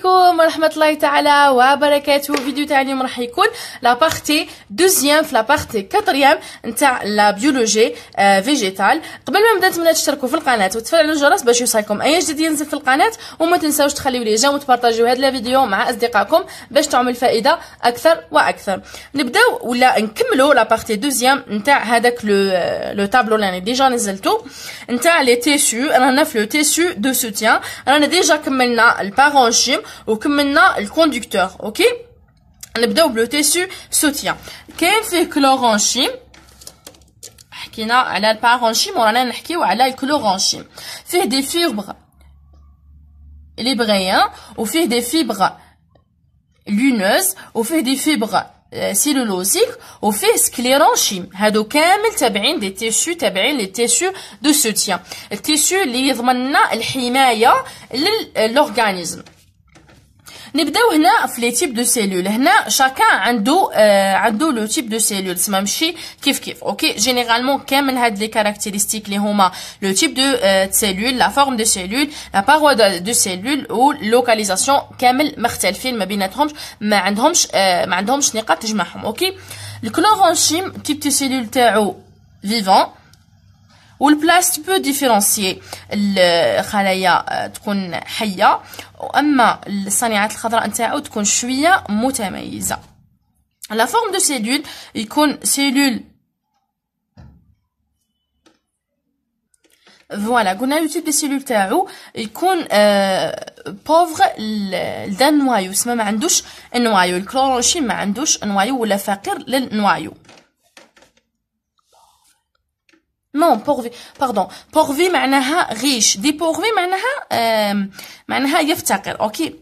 عليكم ورحمة الله تعالى وبركاته. فيديو تاع اليوم راح يكون لا بارتي دوزيام في لا بارتي كاتريام نتاع لا بيولوجي فيجيتال. قبل ما نبدا نتمنى تشتركوا في القناة وتفعلوا الجرس باش يوصلكم اي جديد ينزل في القناة، وما تنساوش تخليو لي جيم وتبارطاجيو هذا الفيديو مع اصدقائكم باش تعمل الفائدة اكثر واكثر. نبداو ولا نكملوا لا بارتي دوزيام نتاع هذاك لو تابلو اللي انا ديجا نزلته نتاع لي تيسو. رانا في لو تيسو دو سوتيان، رانا ديجا كملنا البارونشيم وكملنا الكوندكتور. اوكي، نبداو بلو تيسو سوتيان. كاين فيه كلورونشيم، حكينا على البارونشيم ورانا نحكيو على الكلورونشيم. فيه دي فيبر ليبريان وفيه دي فيبر لونوز وفيه دي فيبر سيلولوزيك وفيه سكليرونشيم. هادو كامل تابعين دي تيسو، تابعين لي تيسو دو سوتيان، التيسو اللي يضمن لنا الحمايه للاورغانيزم. نبداو هنا في لي تيب دو سيلول. هنا شاكان عنده لو تيب دو سيلول، تسمى ماشي كيف. اوكي، جينيرالمون كامل هاد لي كاركتيرستيك اللي هما لو تيب دو سيلول، لا فورم دو سيلول، لا باروا دو سيلول و لوكاليزاسيون كامل مختلفين ما بيناتهمش، ما عندهمش نقاط تجمعهم. اوكي، الكلورونشيم تيب دو سيلول تاعو فيفون، والبلاس بو ديفيرونسيي الخلايا تكون حيه، واما الصناعات الخضراء نتاعو تكون شويه متميزه. لا فورم دو سيلول يكون سيلول فوالا. قلنا لو تيب دي سيلول تاعو يكون بوفغ دا نوايو، اسمه ما عندوش نوايو. الكلورونشيم ما عندوش نوايو ولا فقير للنوايو. نون بورفي باردون، بورفي معناها غيش، دي بورفي معناها يفتقر. اوكي،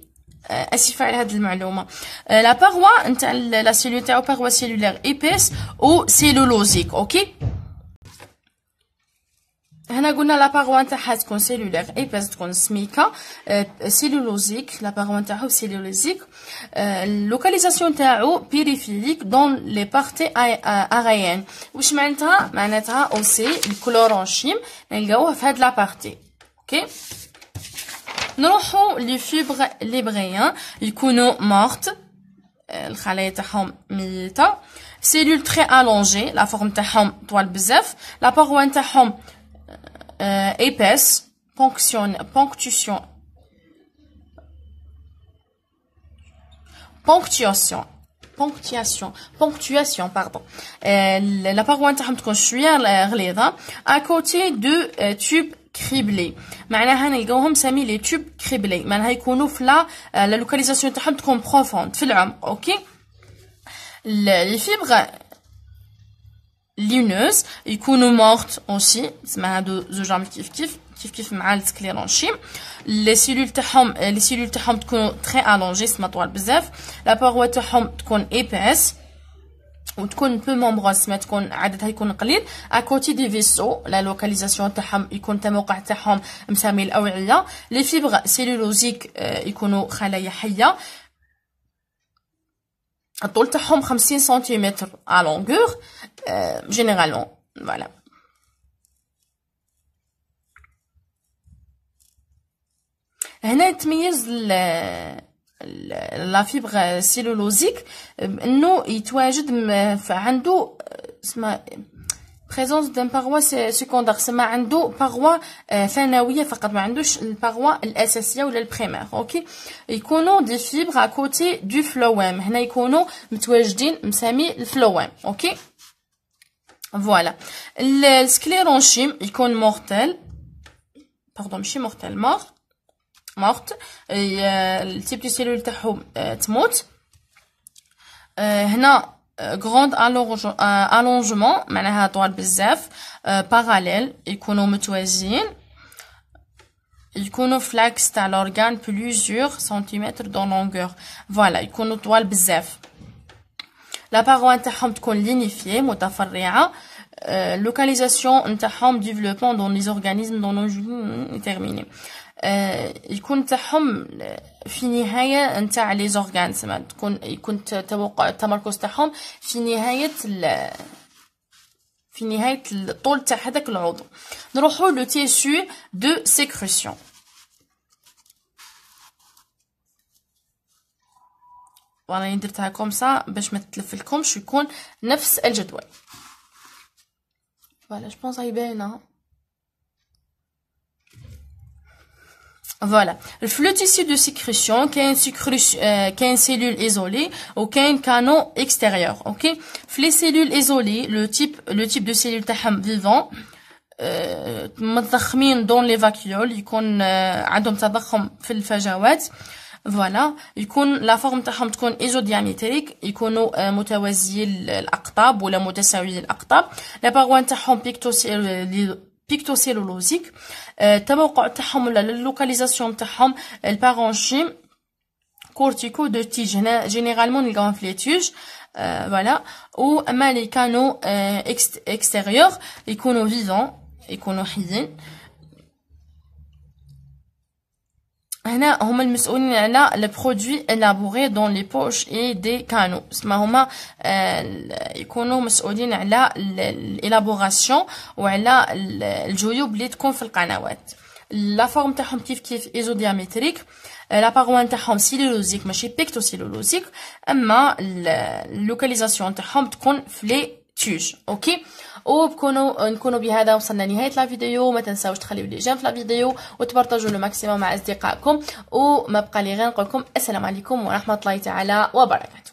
اسفه على هذه المعلومه. لا باروا نتاع لا سيلول تاعو باروا سيلولير ايبيس و سيلولوزيك. اوكي، هنا قلنا لا باروا نتاعها تكون سيلولير ايبيس، تكون سميكه. سيلولوزيك لا باروا نتاعو سيلولوزيك. اللوكاليزاسيون تاعو بيريفيريك دون لي بارتي اريان. واش معناتها اوسي الكلورونشيم نلقاوه في هاد لا بارتي. اوكي، نروحو لي فيبر ليبريان يكونوا مورت، الخلايا تاعهم ميته. سيلول تري الونجي، لا فورم تاعهم طوال بزاف. لا باروا نتاعهم épaisse, ponctuation, pardon. La paroi نتاعهم تكون شويه غليظه. à côté de tube criblé، معناها نلقاوهم سامي لي تيوب كريبلي، معناها يكونوا في لا لوكاليزاسيون تاعهم تكون بروفوند في العمق. اوكي، لي فيبر لينوز يكونوا مورت اوسي، تسمى هادو زوج عامل كيف مع السكليرونشيم. لي سيلول تاعهم تكونوا تري الونجي، تسمى طوال بزاف. لا باروا تاعهم تكون ايبيس وتكون بو مومبروز، تسمى تكون عددها يكون قليل. اكوتي دي فيسو، لا لوكاليزاسيون تاعهم يكون الموقع تاعهم مسامي الاوعيه. لي فيبر سيلولوزيك يكونوا خلايا حيه، الطول تاعهم 50 سنتيمتر à longueur généralement. voilà. هنا تميز لا فيبر سيلولوزيك انه يتواجد عنده اسمها présence d'un paroi secondaire، سما عنده paroi ثانويه فقط، ما عندوش الباروا الاساسيه ولا البريمير. اوكي، يكونوا دي فيبر à côté du phloème، هنا يكونوا متواجدين مسامي الفلوام. اوكي، فوالا. السكليرونشيم يكون مورتال، باردون ماشي مورتال، مورت. التيب دو سيلول تاعهم تموت. هنا غروند الونجمون معناها طوال بزاف. باراليل يكونوا متوازيين، يكونوا فلاكس تاع لورغان بليزيور سنتيمتر دون لونغور. فوالا، يكونوا طوال بزاف. لا باروا نتاعهم تكون لينيفيي متفرعه. لوكاليزاسيون نتاعهم ديفلوبمون دون لي زورغانيزم دون تيرميني، يكون تاعهم في نهايه نتاع لي زورغان، تسمى يكون التمركز تاعهم في نهايه الطول تاع هذاك العضو. نروحو لو تيسو دو سيكريسيون. وانا درتها كوم سا باش ما تتلفلكمش يكون نفس الجدول. فوالا جو بونس هاي باينه. Voilà. Le flux tissu de sécrétion, qu'un cellule isolée ou qu'un canon extérieur, ok? Les cellules isolées, le type de cellule vivant, متضخمين dans les vacuoles, يكون عندهم تضخم في الفجوات. Voilà. يكون la forme تاعهم تكون isodiamétrique, يكونوا متوازيي الأقطاب ولا متساويي الأقطاب. La paroi تاعهم بيكتوسيلولوزيك. التموقع تاعهم ولا اللوكاليزاسيون تاعهم البارونشيم كورتيكو دو تيج. هنا جينيرالمون نلقاوهم في لي تيج. فوالا. و اما لي كانو اكستيريور يكونوا فيفون، يكونوا حيين. هنا هما المسؤولين على لي برودوي الابوري دون لي بوش اي دي كانو. اسمها هما يكونوا مسؤولين على الالابوراسيون وعلى الجيوب اللي تكون في القنوات. لا فورم تاعهم كيف ايزوديامتريك. لا باغوا تاعهم سيلولوزيك ماشي بيكتوسيلولوزيك. اما اللوكاليزاسيون تاعهم تكون في لي تيوج. اوكي. نكونوا بهذا وصلنا لنهايه لا فيديو. ما تنساوش تخليو لي جيم في لا فيديو وتبارطاجوا لو ماكسيموم مع اصدقائكم. وما بقى لي غير نقول لكم السلام عليكم ورحمه الله تعالى وبركاته.